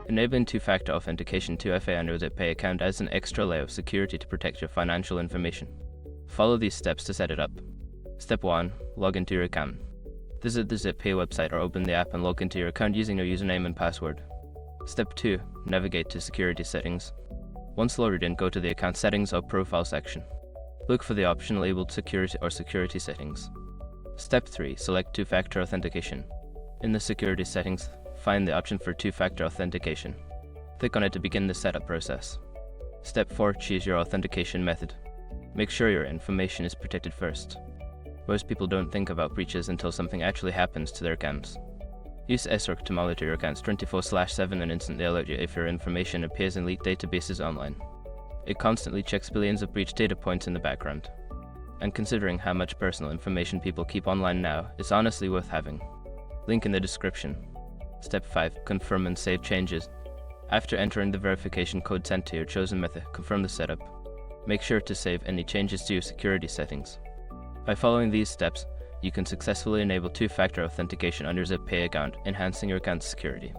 Enabling two-factor authentication 2FA on your ZipPay account adds an extra layer of security to protect your financial information. Follow these steps to set it up. Step 1. Log into your account. Visit the ZipPay website or open the app and log into your account using your username and password. Step 2. Navigate to Security Settings. Once loaded in, go to the Account Settings or Profile section. Look for the option labeled Security or Security Settings. Step 3. Select two-factor authentication. In the Security Settings, find the option for two-factor authentication. Click on it to begin the setup process. Step 4. Choose your authentication method. Make sure your information is protected first. Most people don't think about breaches until something actually happens to their accounts. Use SRC to monitor your accounts 24/7 and instantly alert you if your information appears in leaked databases online. It constantly checks billions of breach data points in the background. And considering how much personal information people keep online now, it's honestly worth having. Link in the description. Step 5. Confirm and save changes. After entering the verification code sent to your chosen method, confirm the setup. Make sure to save any changes to your security settings. By following these steps, you can successfully enable two-factor authentication on your ZipPay account, enhancing your account's security.